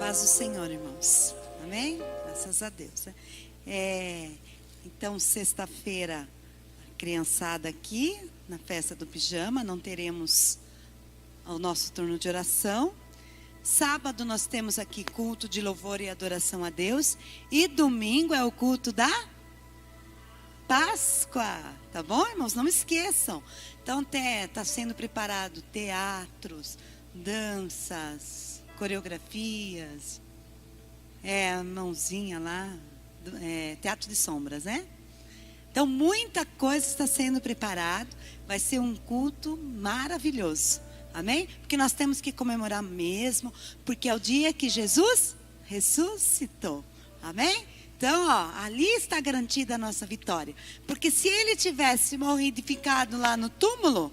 Paz do Senhor, irmãos. Amém? Graças a Deus. Então, sexta-feira, a criançada aqui, na festa do pijama, não teremos o nosso turno de oração. Sábado nós temos aqui culto de louvor e adoração a Deus. E domingo é o culto da Páscoa. Tá bom, irmãos? Não esqueçam. Então, está sendo preparado teatros, danças, coreografias, a mãozinha lá, teatro de sombras, né? Então, muita coisa está sendo preparado. Vai ser um culto maravilhoso. Amém? Porque nós temos que comemorar mesmo, porque é o dia que Jesus ressuscitou. Amém? Então, ali está garantida a nossa vitória. Porque se ele tivesse morrido e ficado lá no túmulo,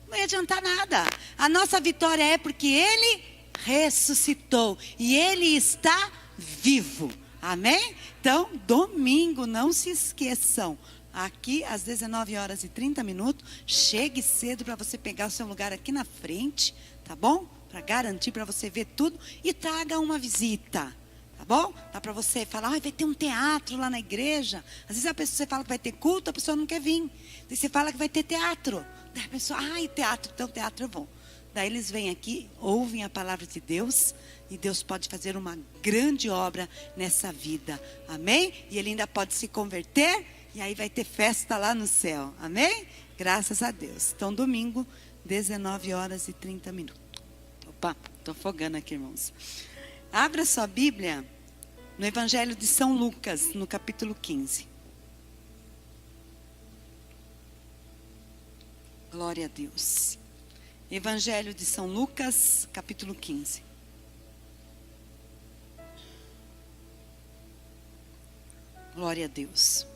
não ia adiantar nada. A nossa vitória é porque ele ressuscitou e ele está vivo. Amém? Então, domingo, não se esqueçam. Aqui, às 19h30, chegue cedo para você pegar o seu lugar aqui na frente, tá bom? Para garantir, para você ver tudo. E traga uma visita, tá bom? Dá para você falar, vai ter um teatro lá na igreja. Às vezes você fala que vai ter culto, a pessoa não quer vir. Daí você fala que vai ter teatro. Daí a pessoa, teatro, então teatro é bom. Daí eles vêm aqui, ouvem a palavra de Deus. E Deus pode fazer uma grande obra nessa vida. Amém? E ele ainda pode se converter. E aí vai ter festa lá no céu. Amém? Graças a Deus. Então, domingo, 19h30. Opa, estou afogando aqui, irmãos. Abra sua Bíblia no Evangelho de São Lucas, no capítulo 15. Glória a Deus. Evangelho de São Lucas, capítulo 15. Glória a Deus.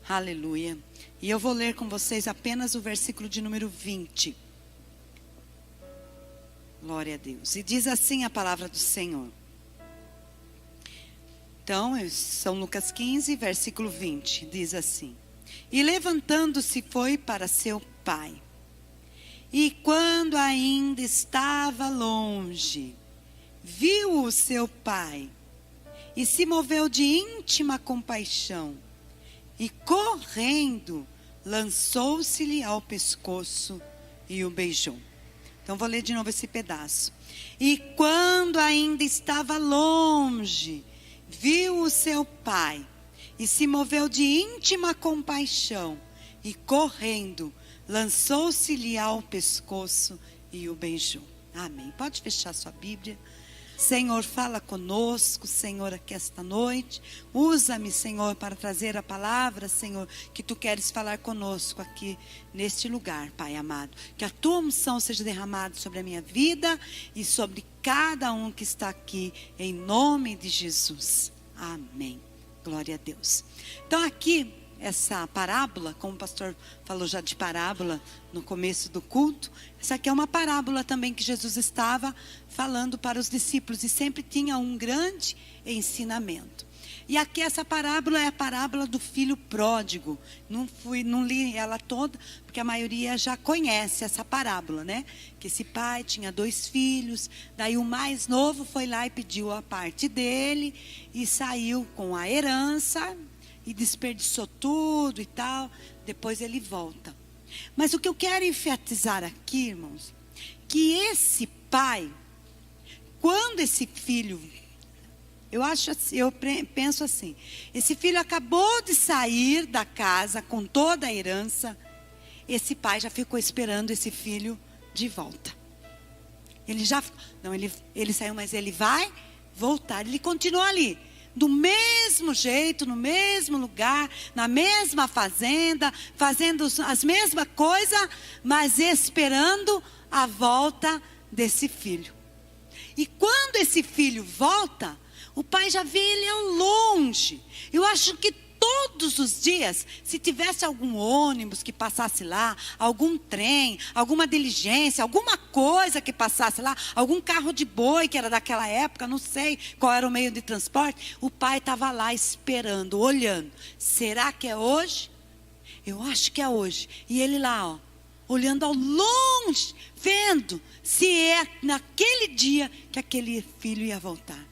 Aleluia. E eu vou ler com vocês apenas o versículo de número 20. Glória a Deus. E diz assim a palavra do Senhor. Então, São Lucas 15, versículo 20. Diz assim. E levantando-se foi para seu pai. E quando ainda estava longe, viu o seu pai. E se moveu de íntima compaixão. E correndo, lançou-se-lhe ao pescoço e o beijou. Então vou ler de novo esse pedaço. E quando ainda estava longe, viu o seu pai. E se moveu de íntima compaixão. E correndo, lançou-se-lhe ao pescoço e o beijou. Amém. Pode fechar sua Bíblia. Senhor, fala conosco, Senhor, aqui esta noite. Usa-me, Senhor, para trazer a palavra, Senhor, que Tu queres falar conosco aqui neste lugar, Pai amado. Que a Tua unção seja derramada sobre a minha vida e sobre cada um que está aqui, em nome de Jesus. Amém. Glória a Deus. Então aqui, essa parábola, como o pastor falou já de parábola no começo do culto, essa aqui é uma parábola também que Jesus estava falando para os discípulos e sempre tinha um grande ensinamento. E aqui essa parábola é a parábola do filho pródigo. Não li ela toda, porque a maioria já conhece essa parábola, né? Que esse pai tinha 2 filhos, daí o mais novo foi lá e pediu a parte dele e saiu com a herança e desperdiçou tudo e tal, depois ele volta. Mas o que eu quero enfatizar aqui, irmãos, que esse pai, quando esse filho, eu penso assim, esse filho acabou de sair da casa com toda a herança, esse pai já ficou esperando esse filho de volta. Ele saiu, mas ele vai voltar, ele continuou ali. Do mesmo jeito, no mesmo lugar, na mesma fazenda, fazendo as mesmas coisas, mas esperando a volta desse filho. E quando esse filho volta, o pai já vê ele ao longe. Eu acho que todos os dias, se tivesse algum ônibus que passasse lá, algum trem, alguma diligência, alguma coisa que passasse lá, algum carro de boi que era daquela época, não sei qual era o meio de transporte, o pai estava lá esperando, olhando. Será que é hoje? Eu acho que é hoje. E ele lá, olhando ao longe, vendo se é naquele dia que aquele filho ia voltar.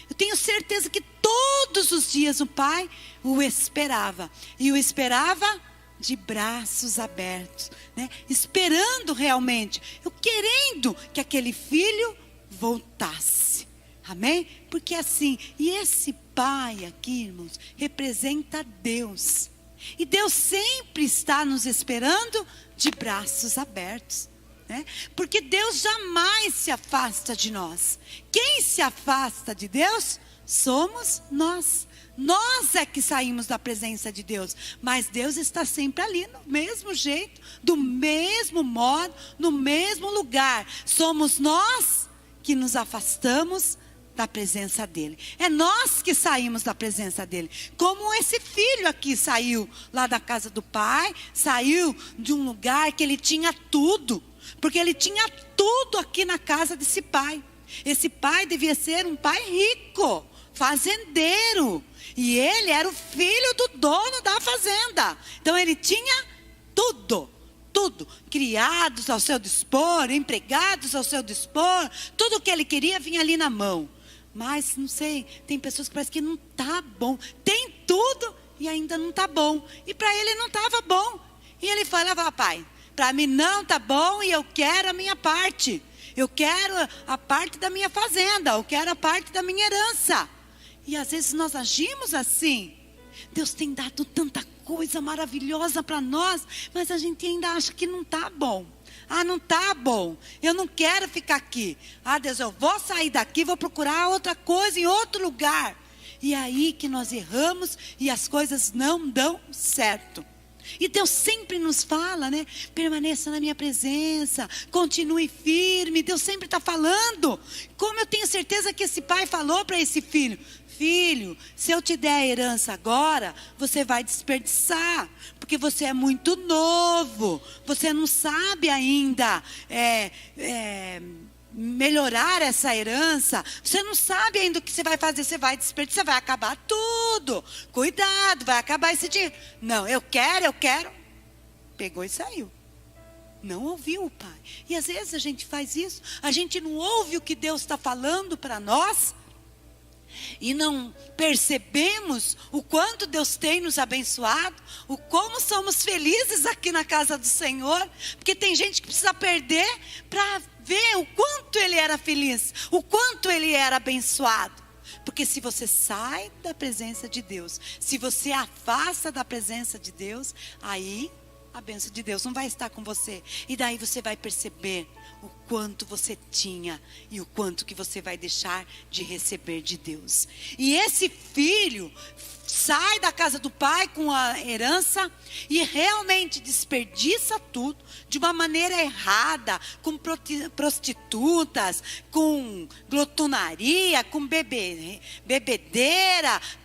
Eu tenho certeza que todos os dias o pai o esperava. E o esperava de braços abertos, né? Esperando realmente, querendo que aquele filho voltasse. Amém? Porque assim, e esse pai aqui, irmãos, representa Deus. E Deus sempre está nos esperando de braços abertos, né? Porque Deus jamais se afasta de nós. Quem se afasta de Deus somos nós. Nós é que saímos da presença de Deus, mas Deus está sempre ali, no mesmo jeito, do mesmo modo, no mesmo lugar. Somos nós que nos afastamos da presença dele. É nós que saímos da presença dele. Como esse filho aqui saiu lá da casa do pai, saiu de um lugar que ele tinha tudo, porque ele tinha tudo aqui na casa desse pai. Esse pai devia ser um pai rico, fazendeiro, e ele era o filho do dono da fazenda. Então ele tinha tudo, criados ao seu dispor, empregados ao seu dispor, tudo o que ele queria vinha ali na mão. Mas não sei, tem pessoas que parece que não está bom, tem tudo e ainda não está bom, e para ele não estava bom, e ele falava: pai, para mim não está bom e eu quero a minha parte, eu quero a parte da minha fazenda, eu quero a parte da minha herança. E às vezes nós agimos assim. Deus tem dado tanta coisa maravilhosa para nós, mas a gente ainda acha que não está bom. Ah, não está bom, eu não quero ficar aqui. Ah, Deus, eu vou sair daqui, vou procurar outra coisa em outro lugar. E é aí que nós erramos e as coisas não dão certo. E Deus sempre nos fala, né? Permaneça na minha presença, continue firme. Deus sempre está falando. Como eu tenho certeza que esse pai falou para esse filho: filho, se eu te der a herança agora, você vai desperdiçar, porque você é muito novo, você não sabe ainda melhorar essa herança, você não sabe ainda o que você vai fazer, você vai desperdiçar, vai acabar tudo, cuidado, vai acabar esse dinheiro. Não, eu quero, pegou e saiu. Não ouviu o pai. E às vezes a gente faz isso, a gente não ouve o que Deus está falando para nós, e não percebemos o quanto Deus tem nos abençoado, o como somos felizes aqui na casa do Senhor, porque tem gente que precisa perder para ver o quanto ele era feliz, o quanto ele era abençoado. Porque se você sai da presença de Deus, se você afasta da presença de Deus, aí a bênção de Deus não vai estar com você. E daí você vai perceber o quanto você tinha e o quanto que você vai deixar de receber de Deus. E esse filho sai da casa do pai com a herança e realmente desperdiça tudo de uma maneira errada, com prostitutas, com glotonaria, com bebedeira,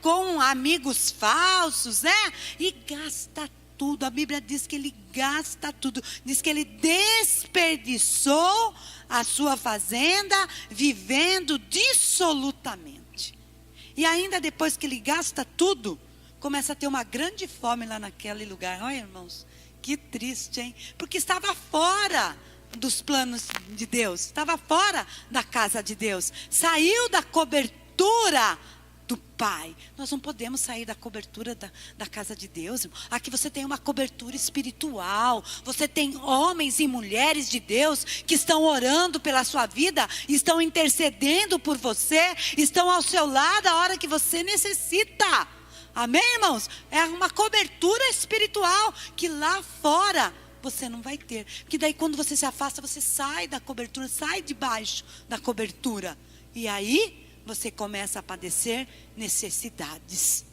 com amigos falsos, né? E gasta tudo. A Bíblia diz que ele gasta tudo. Diz que ele desperdiçou a sua fazenda vivendo dissolutamente. E ainda depois que ele gasta tudo, começa a ter uma grande fome lá naquele lugar. Olha, irmãos, que triste, hein? Porque estava fora dos planos de Deus, estava fora da casa de Deus, saiu da cobertura do Pai. Nós não podemos sair da cobertura da casa de Deus, irmão. Aqui você tem uma cobertura espiritual, você tem homens e mulheres de Deus que estão orando pela sua vida, estão intercedendo por você, estão ao seu lado a hora que você necessita. Amém, irmãos? É uma cobertura espiritual que lá fora você não vai ter. Porque daí quando você se afasta, você sai da cobertura, sai debaixo da cobertura. E aí você começa a padecer necessidades.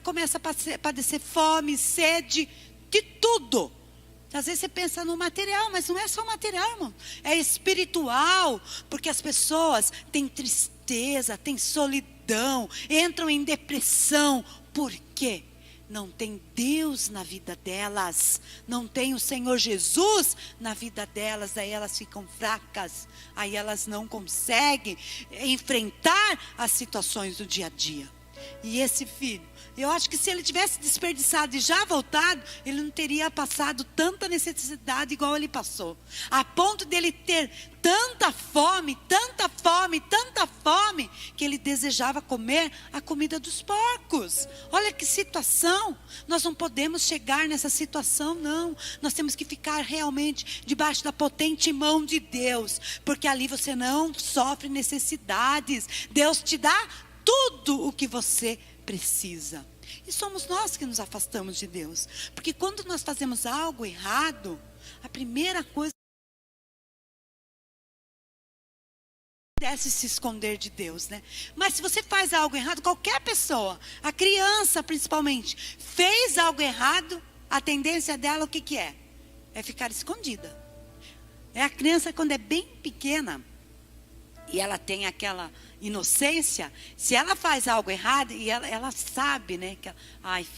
Começa a padecer fome, sede, de tudo. Às vezes você pensa no material, mas não é só material, irmão. É espiritual, porque as pessoas têm tristeza, têm solidão, entram em depressão. Por quê? Não tem Deus na vida delas, não tem o Senhor Jesus na vida delas, aí elas ficam fracas, aí elas não conseguem enfrentar as situações do dia a dia. E esse filho, eu acho que se ele tivesse desperdiçado e já voltado, ele não teria passado tanta necessidade igual ele passou. A ponto dele ter tanta fome, tanta fome, tanta fome, que ele desejava comer a comida dos porcos. Olha que situação. Nós não podemos chegar nessa situação, não. Nós temos que ficar realmente debaixo da potente mão de Deus, porque ali você não sofre necessidades. Deus te dá tudo o que você precisa. E somos nós que nos afastamos de Deus. Porque quando nós fazemos algo errado, a primeira coisa é se esconder de Deus, né? Mas se você faz algo errado, qualquer pessoa, a criança principalmente, fez algo errado, a tendência dela o que é? É ficar escondida. É a criança quando é bem pequena e ela tem aquela inocência, se ela faz algo errado e ela sabe, né, que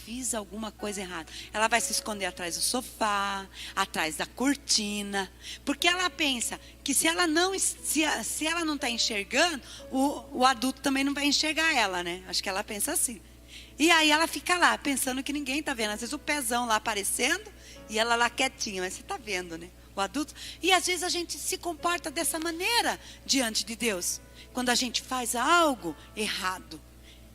fiz alguma coisa errada, ela vai se esconder atrás do sofá, atrás da cortina, porque ela pensa que se ela não está enxergando, o adulto também não vai enxergar ela, né? Acho que ela pensa assim. E aí ela fica lá pensando que ninguém está vendo, às vezes o pezão lá aparecendo e ela lá quietinha, mas você está vendo, né? O adulto. E às vezes a gente se comporta dessa maneira diante de Deus. Quando a gente faz algo errado,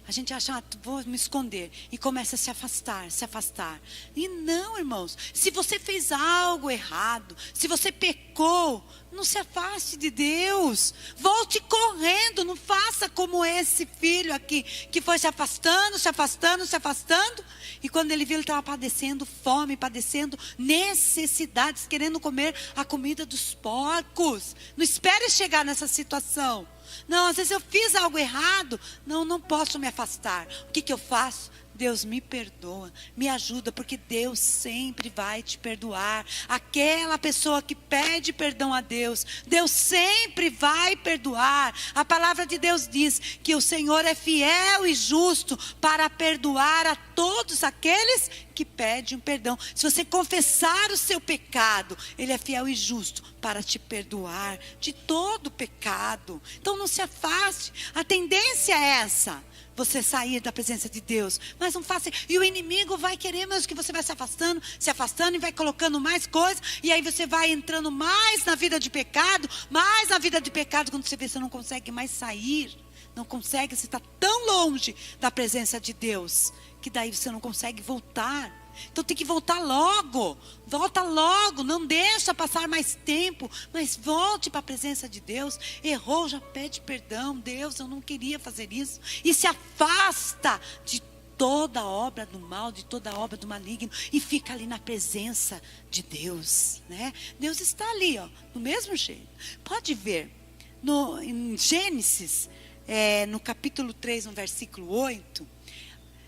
a gente acha, vou me esconder. E começa a se afastar, se afastar. E não, irmãos. Se você fez algo errado, se você pecou, não se afaste de Deus. Volte correndo. Não faça como esse filho aqui, que foi se afastando, se afastando, se afastando. E quando ele viu, ele estava padecendo fome, padecendo necessidades, querendo comer a comida dos porcos. Não espere chegar nessa situação. Não, às vezes eu fiz algo errado. Não posso me afastar. O que eu faço? Deus me perdoa, me ajuda, porque Deus sempre vai te perdoar. Aquela pessoa que pede perdão a Deus, Deus sempre vai perdoar. A palavra de Deus diz que o Senhor é fiel e justo para perdoar a todos aqueles que pedem perdão. Se você confessar o seu pecado, Ele é fiel e justo para te perdoar de todo pecado. Então não se afaste. A tendência é essa, você sair da presença de Deus. Mas não faça. E o inimigo vai querer mesmo que você vai se afastando e vai colocando mais coisas. E aí você vai entrando mais na vida de pecado. Mais na vida de pecado. Quando você vê, você não consegue mais sair. Não consegue, você está tão longe da presença de Deus, que daí você não consegue voltar. Então tem que voltar logo. Volta logo, não deixa passar mais tempo, mas volte para a presença de Deus. Errou, já pede perdão. Deus, eu não queria fazer isso. E se afasta de toda obra do mal, de toda obra do maligno, e fica ali na presença de Deus, né? Deus está ali, ó, do mesmo jeito. Pode ver, em Gênesis, no capítulo 3, no versículo 8,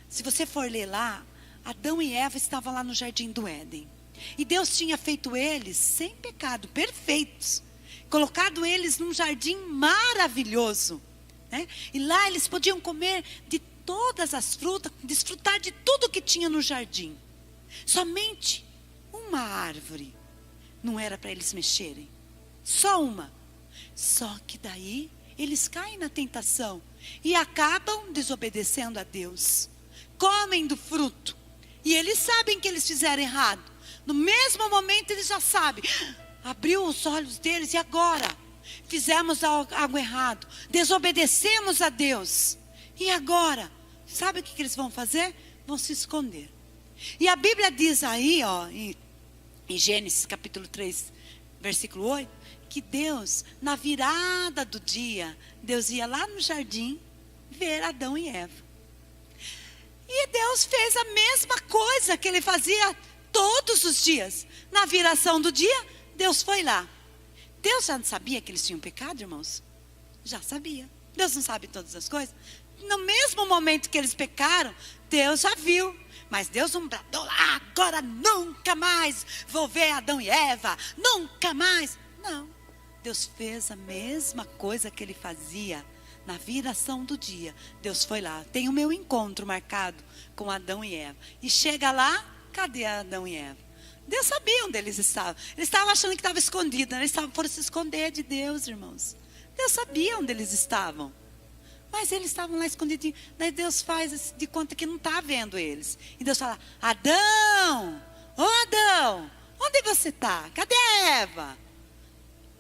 se você for ler lá, Adão e Eva estavam lá no jardim do Éden. E Deus tinha feito eles sem pecado, perfeitos. Colocado eles num jardim maravilhoso, né? E lá eles podiam comer de todas as frutas, desfrutar de tudo que tinha no jardim. Somente uma árvore não era para eles mexerem. Só uma. Só que daí eles caem na tentação e acabam desobedecendo a Deus. Comem do fruto. E eles sabem que eles fizeram errado. No mesmo momento eles já sabem. Abriu os olhos deles e agora? Fizemos algo errado. Desobedecemos a Deus. E agora? Sabe o que eles vão fazer? Vão se esconder. E a Bíblia diz aí, ó, em Gênesis capítulo 3, versículo 8, que Deus, na virada do dia, Deus ia lá no jardim ver Adão e Eva. E Deus fez a mesma coisa que Ele fazia todos os dias. Na viração do dia, Deus foi lá. Deus já não sabia que eles tinham pecado, irmãos? Já sabia. Deus não sabe todas as coisas? No mesmo momento que eles pecaram, Deus já viu. Mas Deus não bradou lá, agora nunca mais vou ver Adão e Eva. Nunca mais. Não. Deus fez a mesma coisa que Ele fazia. Na viração do dia, Deus foi lá. Tem o meu encontro marcado com Adão e Eva. E chega lá, cadê Adão e Eva? Deus sabia onde eles estavam. Eles estavam achando que estava escondido. Eles foram se esconder de Deus, irmãos. Deus sabia onde eles estavam. Mas eles estavam lá escondidinhos. Daí Deus faz de conta que não está vendo eles. E Deus fala: Adão, ô Adão, onde você está? Cadê a Eva?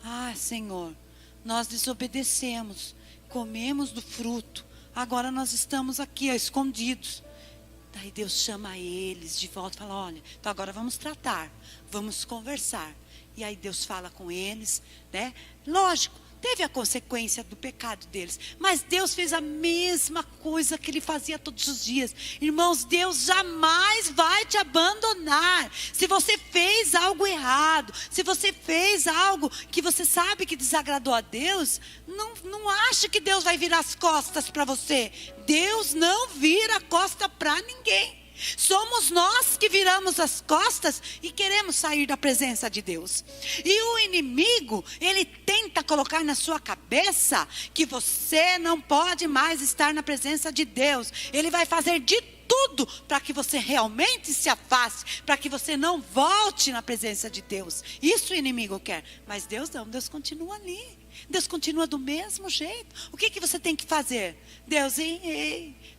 Ah, Senhor, nós desobedecemos, comemos do fruto. Agora nós estamos aqui, ó, escondidos. Daí Deus chama eles de volta e fala: olha, então agora vamos tratar, vamos conversar. E aí Deus fala com eles, né? Lógico, teve a consequência do pecado deles, mas Deus fez a mesma coisa que Ele fazia todos os dias. Irmãos, Deus jamais vai te abandonar. Se você fez algo errado, se você fez algo que você sabe que desagradou a Deus, não ache que Deus vai virar as costas para você. Deus não vira a costa para ninguém. Somos nós que viramos as costas e queremos sair da presença de Deus. E o inimigo, ele tenta colocar na sua cabeça que você não pode mais estar na presença de Deus. Ele vai fazer de tudo para que você realmente se afaste, para que você não volte na presença de Deus. Isso o inimigo quer, mas Deus não, Deus continua ali. Deus continua do mesmo jeito. O que você tem que fazer? Deus,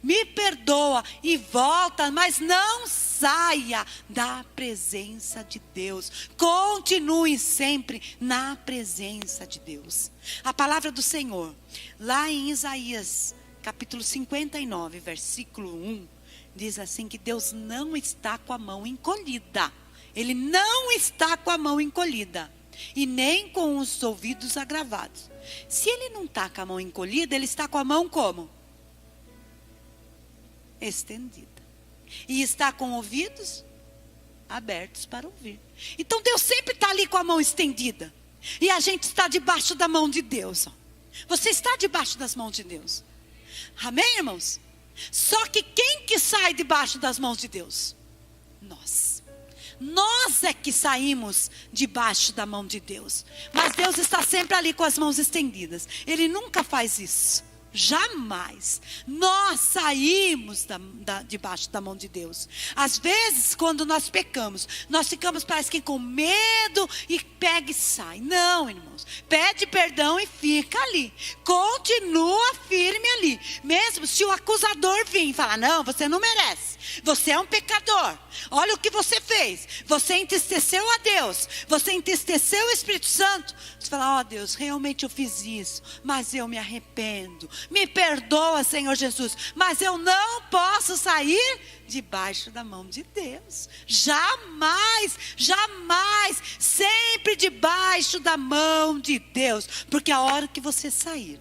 me perdoa e volta, mas não saia da presença de Deus. Continue sempre na presença de Deus. A palavra do Senhor, lá em Isaías, capítulo 59, versículo 1, diz assim que Deus não está com a mão encolhida. Ele não está com a mão encolhida. E nem com os ouvidos agravados. Se ele não está com a mão encolhida, ele está com a mão como? Estendida. E está com ouvidos abertos para ouvir. Então Deus sempre está ali com a mão estendida. E a gente está debaixo da mão de Deus. Ó. Você está debaixo das mãos de Deus. Amém, irmãos? Só que quem que sai debaixo das mãos de Deus? Nós. Nós é que saímos debaixo da mão de Deus. Mas Deus está sempre ali com as mãos estendidas. Ele nunca faz isso. Jamais. Nós saímos debaixo da mão de Deus. Às vezes, quando nós pecamos, nós ficamos, parece que com medo e pega e sai. Não, irmãos. Pede perdão e fica ali. Continua firme ali. Mesmo se o acusador vir e falar: não, você não merece. Você é um pecador. Olha o que você fez. Você entristeceu a Deus. Você entristeceu o Espírito Santo. Você fala: ó Deus, realmente eu fiz isso, mas eu me arrependo. Me perdoa, Senhor Jesus. Mas eu não posso sair debaixo da mão de Deus. Jamais, jamais. Sempre debaixo da mão de Deus. Porque a hora que você sair,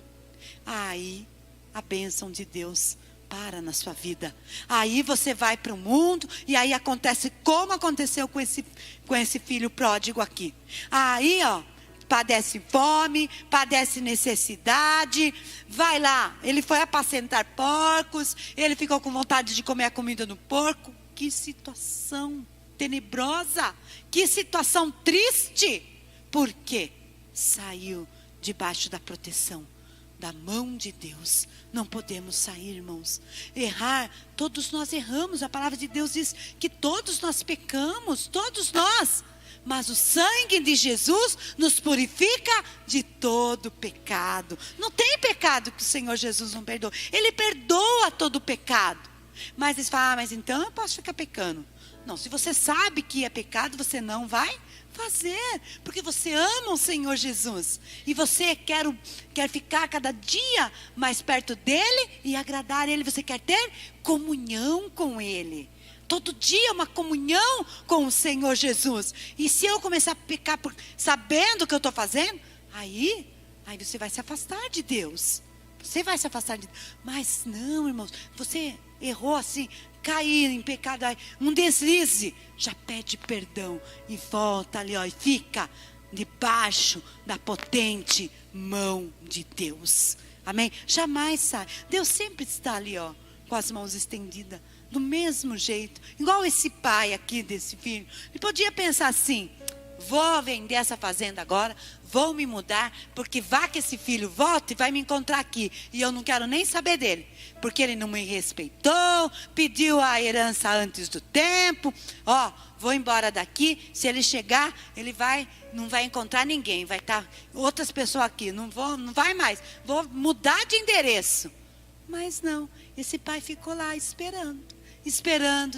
aí a bênção de Deus para na sua vida. Aí você vai para o mundo e aí acontece como aconteceu com esse filho pródigo aqui. Aí, ó, padece fome, padece necessidade, vai lá, ele foi apacentar porcos, ele ficou com vontade de comer a comida do porco. Que situação tenebrosa, que situação triste, porque saiu debaixo da proteção da mão de Deus. Não podemos sair, irmãos. Errar, todos nós erramos. A palavra de Deus diz que todos nós pecamos, todos nós. Mas o sangue de Jesus nos purifica de todo pecado. Não tem pecado que o Senhor Jesus não perdoa. Ele perdoa todo pecado. Mas eles falam: mas então eu posso ficar pecando. Não, se você sabe que é pecado, você não vai fazer, porque você ama o Senhor Jesus e você quer ficar cada dia mais perto dele e agradar ele. Você quer ter comunhão com ele, todo dia uma comunhão com o Senhor Jesus. E se eu começar a pecar sabendo o que eu estou fazendo, aí você vai se afastar de Deus. Você vai se afastar de Deus. Mas não, irmãos, você errou assim, cair em pecado, um deslize, já pede perdão e volta ali, ó, e fica debaixo da potente mão de Deus. Amém? Jamais sai. Deus sempre está ali, ó, com as mãos estendidas, do mesmo jeito, igual esse pai aqui desse filho. Ele podia pensar assim: vou vender essa fazenda agora, vou me mudar, porque vá que esse filho volte e vai me encontrar aqui. E eu não quero nem saber dele, porque ele não me respeitou, pediu a herança antes do tempo. Ó, vou embora daqui. Se ele chegar, ele não vai encontrar ninguém. Vai estar outras pessoas aqui. Não vai mais. Vou mudar de endereço. Mas não, esse pai ficou lá esperando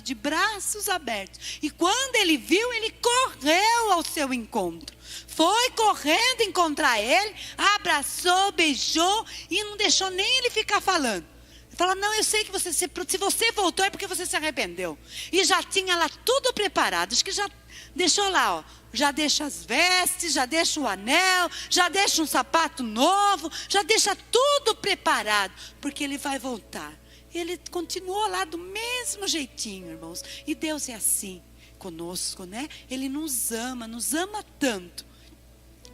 de braços abertos. E quando ele viu, ele correu ao seu encontro. Foi correndo encontrar ele, abraçou, beijou e não deixou nem ele ficar falando. Ele falou, não, eu sei que você, se você voltou é porque você se arrependeu. E já tinha lá tudo preparado, acho que já deixou lá, ó. Já deixa as vestes, já deixa o anel, já deixa um sapato novo, já deixa tudo preparado, porque ele vai voltar. Ele continuou lá do mesmo jeitinho, irmãos. E Deus é assim conosco, né? Ele nos ama tanto,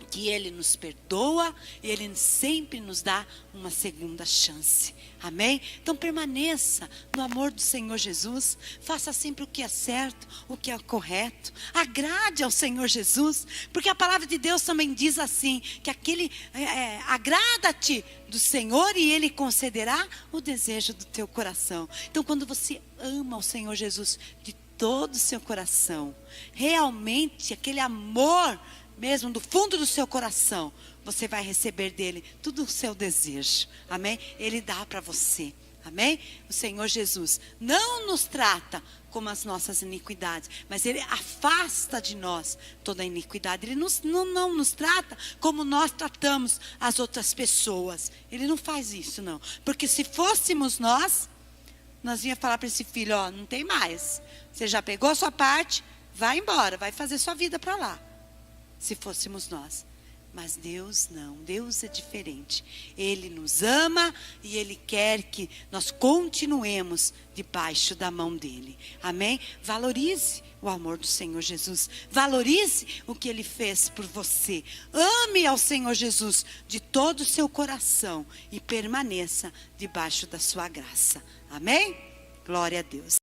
que Ele nos perdoa, e Ele sempre nos dá uma segunda chance. Amém? Então permaneça no amor do Senhor Jesus. Faça sempre o que é certo, o que é correto. Agrade ao Senhor Jesus, porque a palavra de Deus também diz assim, que agrada-te do Senhor e Ele concederá o desejo do teu coração. Então quando você ama o Senhor Jesus de todo o seu coração, realmente aquele amor mesmo do fundo do seu coração, você vai receber dele tudo o seu desejo. Amém? Ele dá para você. Amém? O Senhor Jesus não nos trata como as nossas iniquidades, mas Ele afasta de nós toda a iniquidade. Ele não nos trata como nós tratamos as outras pessoas. Ele não faz isso, não. Porque se fôssemos nós íamos falar para esse filho, ó, não tem mais. Você já pegou a sua parte, vai embora, vai fazer sua vida para lá. Se fôssemos nós. Mas Deus não, Deus é diferente. Ele nos ama e Ele quer que nós continuemos debaixo da mão dEle. Amém? Valorize o amor do Senhor Jesus. Valorize o que Ele fez por você. Ame ao Senhor Jesus de todo o seu coração e permaneça debaixo da sua graça. Amém? Glória a Deus.